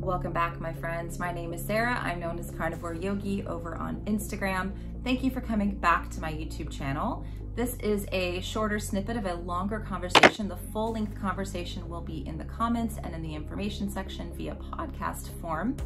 Welcome back, my friends. My name is Sarah. I'm known as Carnivore Yogi over on Instagram. Thank you for coming back to my YouTube channel. This is a shorter snippet of a longer conversation. The full-length conversation will be in the comments and in the information section via podcast form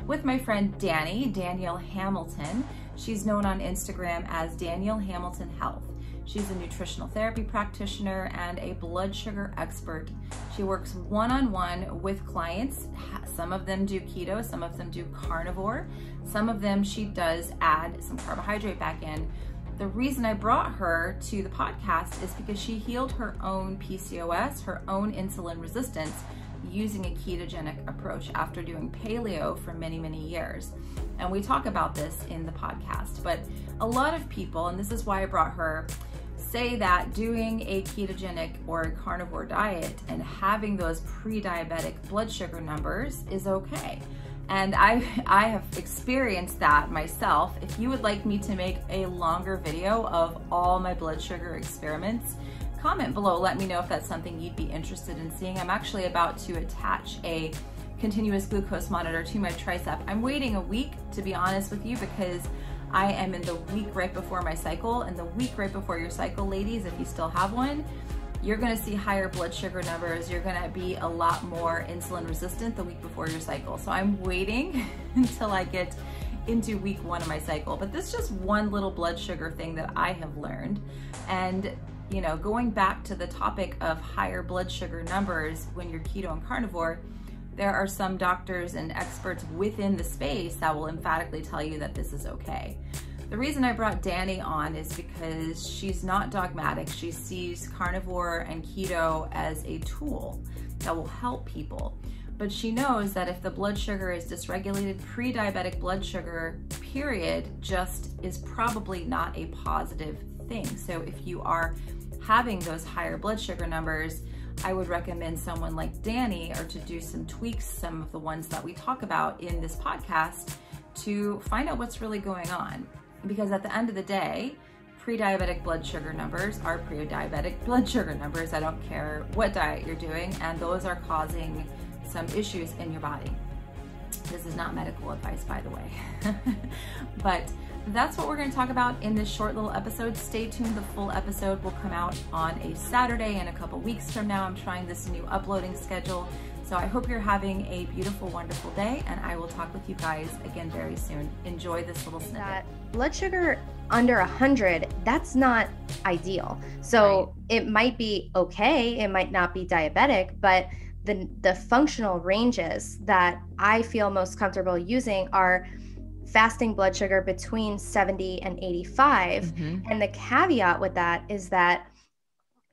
with my friend Dani, Danielle Hamilton. She's known on Instagram as Danielle Hamilton Health. She's a nutritional therapy practitioner and a blood sugar expert. She works one-on-one with clients. Some of them do keto, some of them do carnivore. Some of them she does add some carbohydrate back in. The reason I brought her to the podcast is because she healed her own PCOS, her own insulin resistance, using a ketogenic approach after doing paleo for many, many years. And we talk about this in the podcast, but a lot of people, and this is why I brought her, say that doing a ketogenic or a carnivore diet and having those pre-diabetic blood sugar numbers is okay. And I have experienced that myself. If you would like me to make a longer video of all my blood sugar experiments, comment below, let me know if that's something you'd be interested in seeing. I'm actually about to attach a continuous glucose monitor to my tricep. I'm waiting a week, to be honest with you, because I am in the week right before my cycle, and the week right before your cycle, ladies, if you still have one, you're gonna see higher blood sugar numbers. You're gonna be a lot more insulin resistant the week before your cycle. So I'm waiting until I get into week 1 of my cycle. But this is just one little blood sugar thing that I have learned. And you know, going back to the topic of higher blood sugar numbers when you're keto and carnivore, there are some doctors and experts within the space that will emphatically tell you that this is okay. The reason I brought Dani on is because she's not dogmatic. She sees carnivore and keto as a tool that will help people. But she knows that if the blood sugar is dysregulated, pre-diabetic blood sugar, period, just is probably not a positive thing. So if you are having those higher blood sugar numbers, I would recommend someone like Dani, or to do some tweaks, some of the ones that we talk about in this podcast, to find out what's really going on. Because at the end of the day, pre-diabetic blood sugar numbers are pre-diabetic blood sugar numbers. I don't care what diet you're doing, and those are causing some issues in your body. This is not medical advice, by the way. But that's what we're going to talk about in this short little episode. Stay tuned. The full episode will come out on a Saturday in a couple weeks from now. I'm trying this new uploading schedule. So I hope you're having a beautiful, wonderful day, and I will talk with you guys again very soon. Enjoy this little snippet. That blood sugar under 100, that's not ideal. So It might be okay, it might not be diabetic, but the functional ranges that I feel most comfortable using are fasting blood sugar between 70 and 85. Mm-hmm. And the caveat with that is that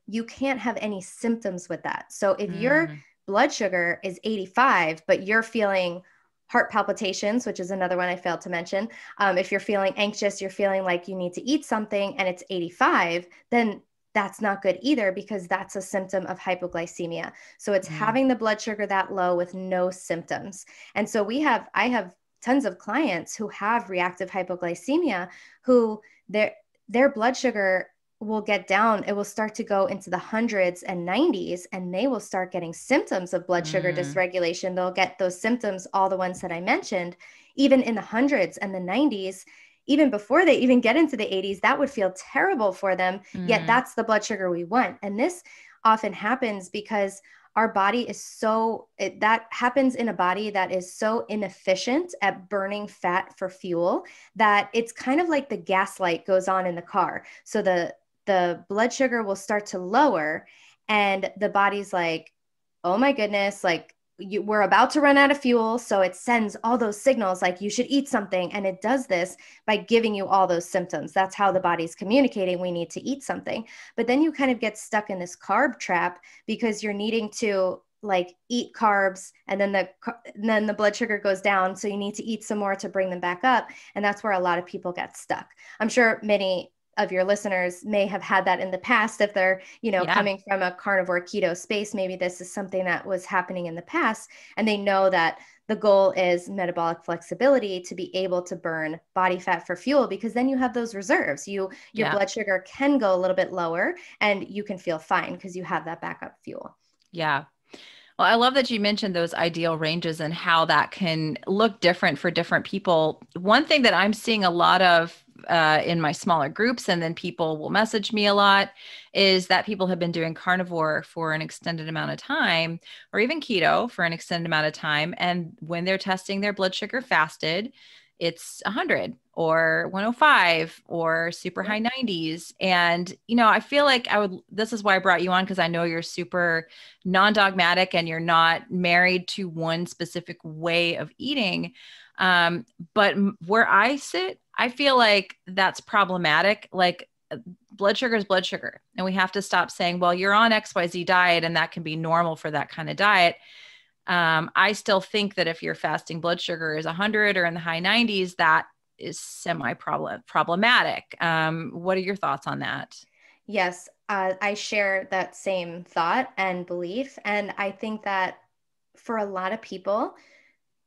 you can't have any symptoms with that. So if your blood sugar is 85, but you're feeling heart palpitations, which is another one I failed to mention. If you're feeling anxious, you're feeling like you need to eat something and it's 85, then that's not good either, because that's a symptom of hypoglycemia. So it's having the blood sugar that low with no symptoms. And so I have tons of clients who have reactive hypoglycemia, who their blood sugar will get down. It will start to go into the hundreds and 90s, and they will start getting symptoms of blood sugar dysregulation. They'll get those symptoms, all the ones that I mentioned, even in the hundreds and the 90s. Even before they even get into the 80s, that would feel terrible for them. Yet that's the blood sugar we want. And this often happens because our body is that happens in a body that is so inefficient at burning fat for fuel that it's kind of like the gas light goes on in the car. So the blood sugar will start to lower, and the body's like, oh my goodness, like we're about to run out of fuel. So it sends all those signals like you should eat something. And it does this by giving you all those symptoms. That's how the body's communicating we need to eat something. But then you kind of get stuck in this carb trap because you're needing to like eat carbs, and then the blood sugar goes down. So you need to eat some more to bring them back up. And that's where a lot of people get stuck. I'm sure many of your listeners may have had that in the past. If they're, coming from a carnivore keto space, maybe this is something that was happening in the past, and they know that the goal is metabolic flexibility, to be able to burn body fat for fuel, because then you have those reserves. Your blood sugar can go a little bit lower and you can feel fine because you have that backup fuel. Yeah. Well, I love that you mentioned those ideal ranges and how that can look different for different people. One thing that I'm seeing a lot of in my smaller groups, and then people will message me a lot, is that people have been doing carnivore for an extended amount of time, or even keto for an extended amount of time. And when they're testing their blood sugar fasted, it's 100 or 105 or super high 90s. And, I feel like this is why I brought you on, because I know you're super non-dogmatic and you're not married to one specific way of eating. But where I sit, I feel like that's problematic. Like, blood sugar is blood sugar. And we have to stop saying, well, you're on XYZ diet and that can be normal for that kind of diet. I still think that if your fasting blood sugar is 100 or in the high 90s, that is problematic. What are your thoughts on that? Yes, I share that same thought and belief. And I think that for a lot of people,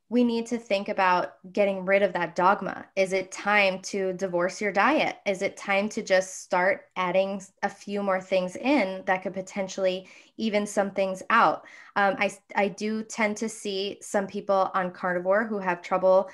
we need to think about getting rid of that dogma. Is it time to divorce your diet? Is it time to just start adding a few more things in that could potentially even some things out? I do tend to see some people on carnivore who have trouble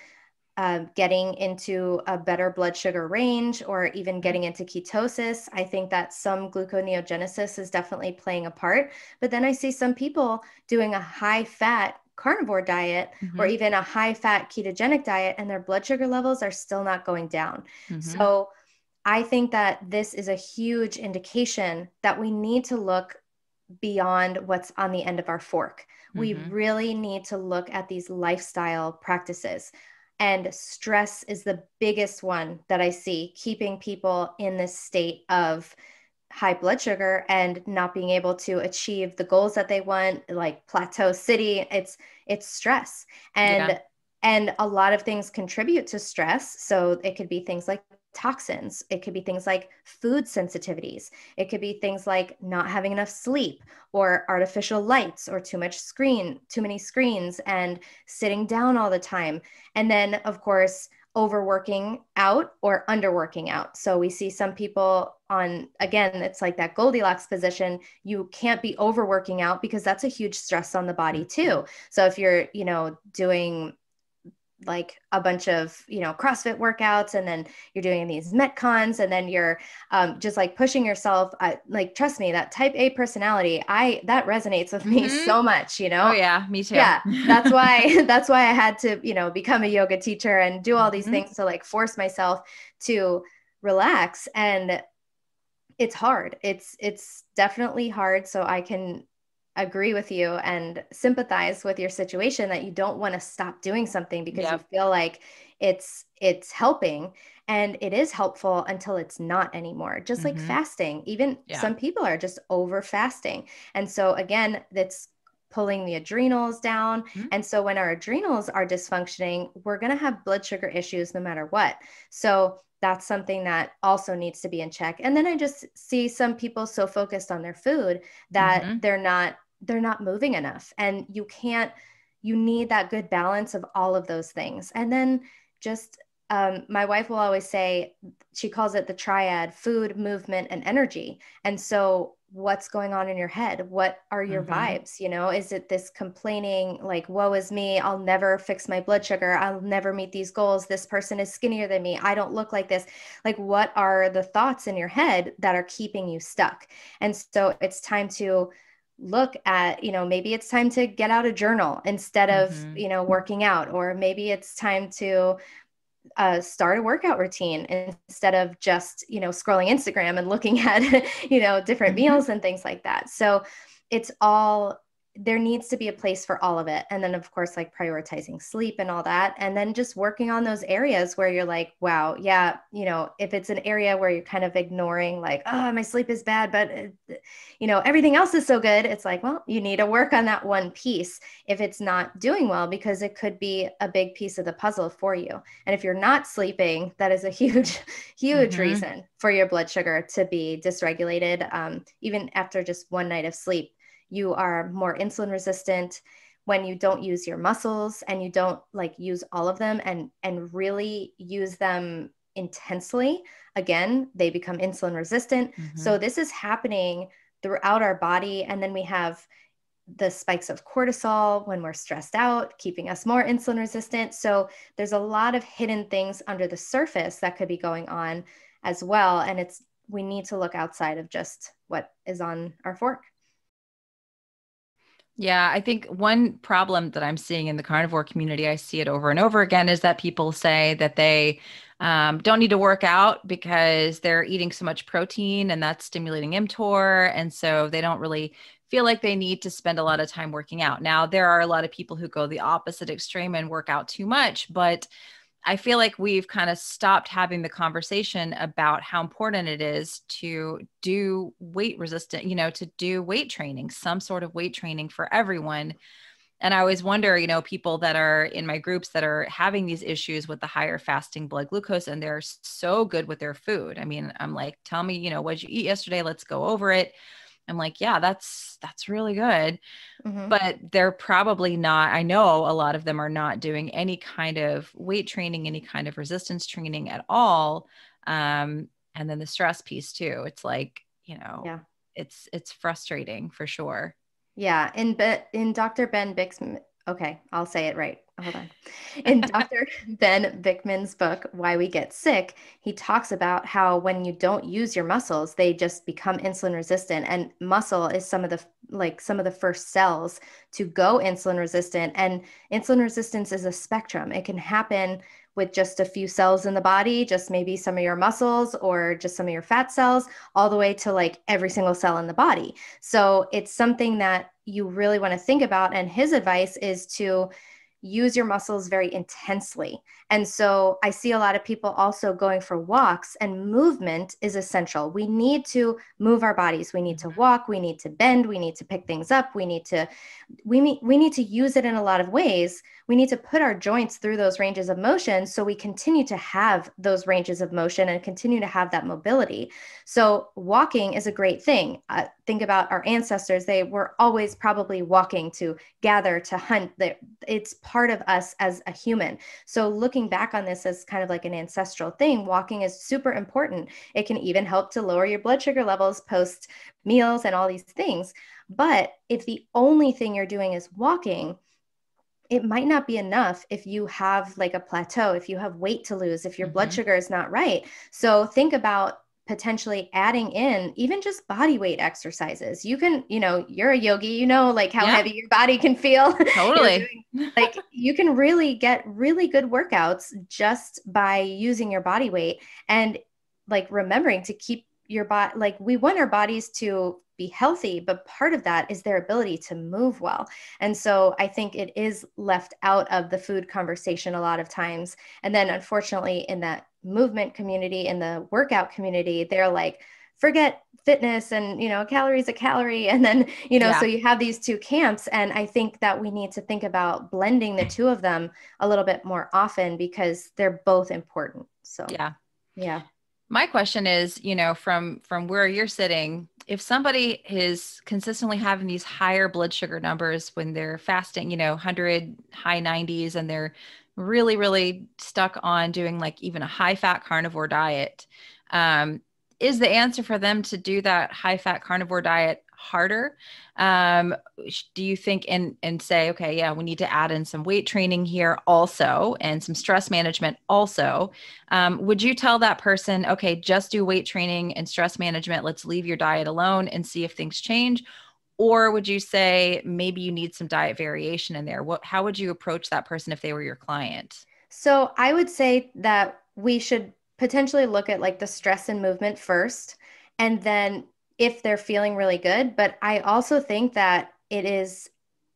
getting into a better blood sugar range or even getting into ketosis. I think that some gluconeogenesis is definitely playing a part. But then I see some people doing a high fat carnivore diet or even a high fat ketogenic diet, and their blood sugar levels are still not going down. So I think that this is a huge indication that we need to look beyond what's on the end of our fork. We really need to look at these lifestyle practices. And stress is the biggest one that I see keeping people in this state of high blood sugar and not being able to achieve the goals that they want, like plateau city. It's stress. And a lot of things contribute to stress. So it could be things like toxins. It could be things like food sensitivities. It could be things like not having enough sleep or artificial lights or too many screens and sitting down all the time. And then, of course, overworking out or underworking out. So we see some people on, again, it's like that Goldilocks position. You can't be overworking out because that's a huge stress on the body too. So if you're, doing like a bunch of, CrossFit workouts, and then you're doing these Metcons, and then you're just like pushing yourself, like, trust me, that type A personality, that resonates with me so much, Oh yeah, me too. Yeah. That's why I had to, become a yoga teacher and do all these things to like force myself to relax. And it's hard. It's definitely hard. So I can agree with you and sympathize with your situation that you don't want to stop doing something because you feel like it's helping, and it is helpful until it's not anymore. Just like fasting, even some people are just over fasting. And so again, that's pulling the adrenals down. And so when our adrenals are dysfunctioning, we're going to have blood sugar issues no matter what. So that's something that also needs to be in check. And then I just see some people so focused on their food that they're not moving enough. And you need that good balance of all of those things. And then just, my wife will always say, she calls it the triad: food, movement, and energy. And so what's going on in your head? What are your vibes? Is it this complaining, like, woe is me, I'll never fix my blood sugar, I'll never meet these goals, this person is skinnier than me, I don't look like this? Like, what are the thoughts in your head that are keeping you stuck? And so it's time to look at, maybe it's time to get out a journal instead of, working out, or maybe it's time to start a workout routine instead of just, scrolling Instagram and looking at, different meals and things like that. So there needs to be a place for all of it. And then, of course, like prioritizing sleep and all that. And then just working on those areas where you're like, wow, yeah, if it's an area where you're kind of ignoring, like, oh, my sleep is bad, but, everything else is so good. It's like, well, you need to work on that one piece if it's not doing well, because it could be a big piece of the puzzle for you. And if you're not sleeping, that is a huge, huge reason for your blood sugar to be dysregulated. Even after just one night of sleep, you are more insulin resistant. When you don't use your muscles and you don't like use all of them and really use them intensely, again, they become insulin resistant. So this is happening throughout our body. And then we have the spikes of cortisol when we're stressed out, keeping us more insulin resistant. So there's a lot of hidden things under the surface that could be going on as well. And we need to look outside of just what is on our fork. Yeah, I think one problem that I'm seeing in the carnivore community, I see it over and over again, is that people say that they don't need to work out because they're eating so much protein and that's stimulating mTOR. And so they don't really feel like they need to spend a lot of time working out. Now, there are a lot of people who go the opposite extreme and work out too much, but I feel like we've kind of stopped having the conversation about how important it is to do weight resistant, to do weight training, some sort of weight training for everyone. And I always wonder, people that are in my groups that are having these issues with the higher fasting blood glucose, and they're so good with their food. I mean, I'm like, tell me, what'd you eat yesterday? Let's go over it. I'm like, yeah, that's really good. Mm-hmm. But they're probably not, I know a lot of them are not doing any kind of weight training, any kind of resistance training at all. And then the stress piece too. It's like, Yeah. it's frustrating for sure. Yeah. In Dr. Ben Bixman, okay, I'll say it right. Hold on. In Dr. Ben Bickman's book, Why We Get Sick, he talks about how when you don't use your muscles, they just become insulin resistant. And muscle is some of the first cells to go insulin resistant. And insulin resistance is a spectrum. It can happen with just a few cells in the body, just maybe some of your muscles or just some of your fat cells, all the way to like every single cell in the body. So it's something that you really want to think about. And his advice is to use your muscles very intensely. And so I see a lot of people also going for walks, and movement is essential. We need to move our bodies. We need to walk, we need to bend, we need to pick things up. We need to use it in a lot of ways. We need to put our joints through those ranges of motion so we continue to have those ranges of motion and continue to have that mobility. So walking is a great thing. Think about our ancestors. They were always probably walking to gather, to hunt. It's part of us as a human. So looking back on this as kind of like an ancestral thing, walking is super important. It can even help to lower your blood sugar levels post meals and all these things. But if the only thing you're doing is walking, it might not be enough if you have like a plateau, if you have weight to lose, if your blood sugar is not right. So think about potentially adding in even just body weight exercises. You can, you're a yogi, like how heavy your body can feel. Totally. Like you can really get really good workouts just by using your body weight and like remembering to keep your body, like we want our bodies to be healthy, but part of that is their ability to move well. And so I think it is left out of the food conversation a lot of times. And then unfortunately in that movement community, in the workout community, they're like, forget fitness and, a calorie is a calorie. And then, so you have these two camps. And I think that we need to think about blending the two of them a little bit more often because they're both important. So, yeah. My question is, from where you're sitting, if somebody is consistently having these higher blood sugar numbers when they're fasting, 100, high 90s, and they're really, really stuck on doing like even a high fat carnivore diet, is the answer for them to do that high fat carnivore diet harder? Do you think and say, okay, yeah, we need to add in some weight training here also and some stress management also? Would you tell that person, okay, just do weight training and stress management, let's leave your diet alone and see if things change? Or would you say maybe you need some diet variation in there? How would you approach that person if they were your client? So I would say that we should potentially look at like the stress and movement first, and then if they're feeling really good. But I also think that it is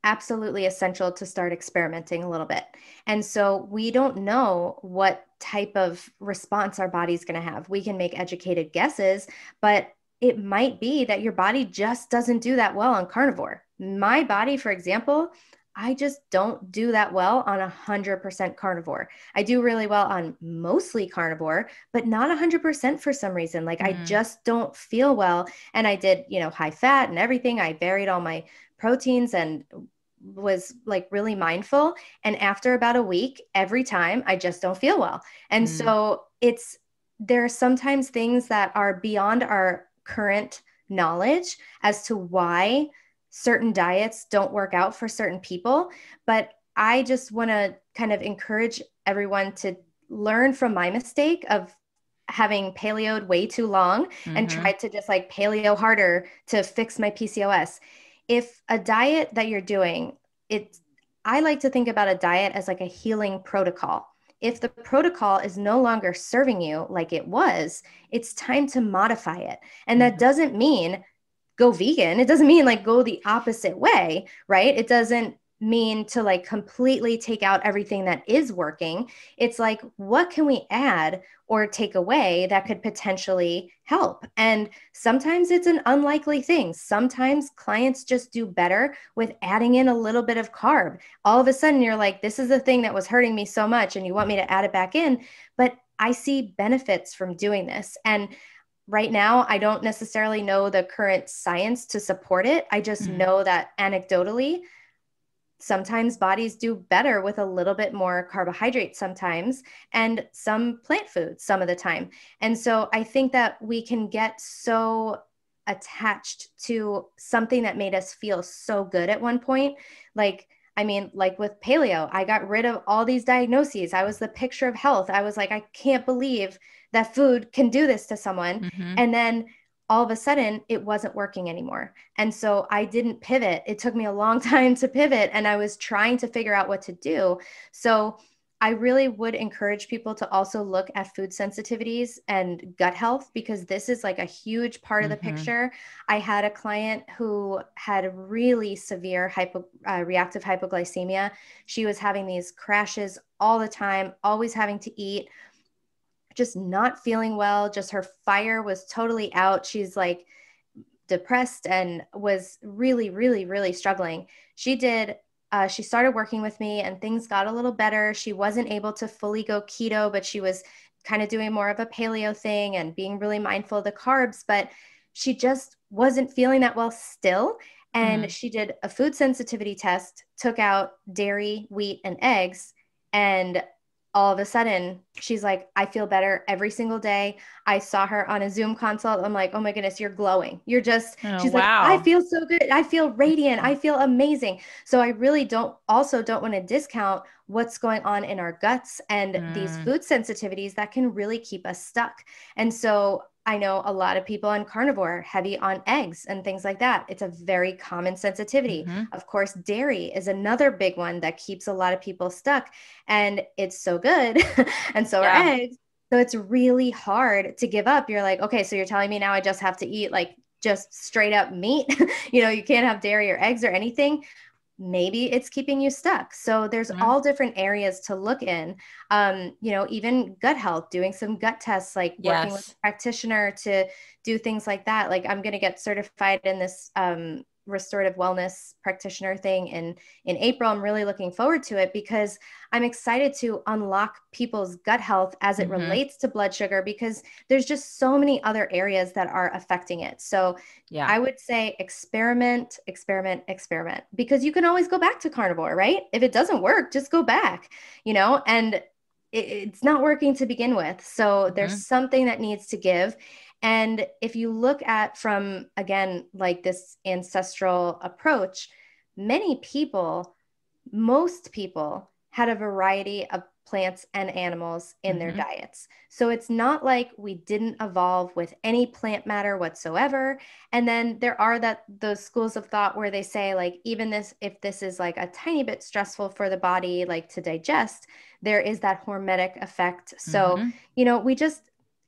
absolutely essential to start experimenting a little bit. And so we don't know what type of response our body's going to have. We can make educated guesses, but it might be that your body just doesn't do that well on carnivore. My body, for example, I just don't do that well on 100% carnivore. I do really well on mostly carnivore, but not 100% for some reason. Like I just don't feel well. And I did, high fat and everything. I varied all my proteins and was like really mindful. And after about a week, every time I just don't feel well. And so there are sometimes things that are beyond our current knowledge as to why certain diets don't work out for certain people, but I just want to kind of encourage everyone to learn from my mistake of having paleoed way too long and tried to just like paleo harder to fix my PCOS. If a diet that you're doing, I like to think about a diet as like a healing protocol. If the protocol is no longer serving you like it was, it's time to modify it. And that doesn't mean go vegan. It doesn't mean like go the opposite way, right? It doesn't mean to like completely take out everything that is working. It's like, what can we add or take away that could potentially help? And sometimes it's an unlikely thing. Sometimes clients just do better with adding in a little bit of carb. All of a sudden you're like, this is the thing that was hurting me so much and you want me to add it back in, but I see benefits from doing this. And right now, I don't necessarily know the current science to support it. I just know that anecdotally, sometimes bodies do better with a little bit more carbohydrate sometimes and some plant foods some of the time. And so I think that we can get so attached to something that made us feel so good at one point. Like, I mean, like with paleo, I got rid of all these diagnoses. I was the picture of health. I was like, I can't believe that food can do this to someone. And then all of a sudden it wasn't working anymore. And so I didn't pivot. It took me a long time to pivot and I was trying to figure out what to do. So I really would encourage people to also look at food sensitivities and gut health, because this is like a huge part of the picture. I had a client who had really severe reactive hypoglycemia. She was having these crashes all the time, always having to eat, just not feeling well. Just her fire was totally out. She's like depressed and was really, really, really struggling. She started working with me and things got a little better. She wasn't able to fully go keto, but she was kind of doing more of a paleo thing and being really mindful of the carbs, but she just wasn't feeling that well still. And she did a food sensitivity test, took out dairy, wheat, and eggs. And all of a sudden she's like, I feel better every single day. I saw her on a Zoom consult. I'm like, oh my goodness, you're glowing. She's like, I feel so good. I feel radiant. I feel amazing. So I really don't want to discount what's going on in our guts and these food sensitivities that can really keep us stuck. And so I know a lot of people on carnivore are heavy on eggs and things like that. It's a very common sensitivity. Of course, dairy is another big one that keeps a lot of people stuck, and it's so good. And so are eggs. So it's really hard to give up. You're like, okay, so you're telling me now I just have to eat like just straight up meat. You can't have dairy or eggs or anything. Maybe it's keeping you stuck. So there's all different areas to look in, even gut health, doing some gut tests, like working with a practitioner to do things like that. Like I'm going to get certified in this restorative wellness practitioner thing in April. I'm really looking forward to it because I'm excited to unlock people's gut health as it relates to blood sugar, because there's just so many other areas that are affecting it. So I would say experiment, because you can always go back to carnivore, right? If it doesn't work, just go back, and it's not working to begin with. So there's something that needs to give. And if you look at from, again, like this ancestral approach, most people had a variety of plants and animals in their diets. So it's not like we didn't evolve with any plant matter whatsoever. And then there are those schools of thought where they say, like, even if this is like a tiny bit stressful for the body, like to digest, there is that hormetic effect. So,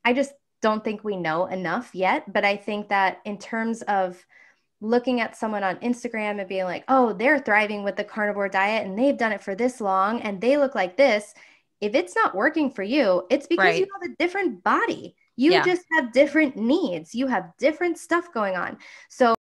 I just don't think we know enough yet. But I think that in terms of looking at someone on Instagram and being like, oh, they're thriving with the carnivore diet and they've done it for this long and they look like this. If it's not working for you, it's because you have a different body. You just have different needs. You have different stuff going on. So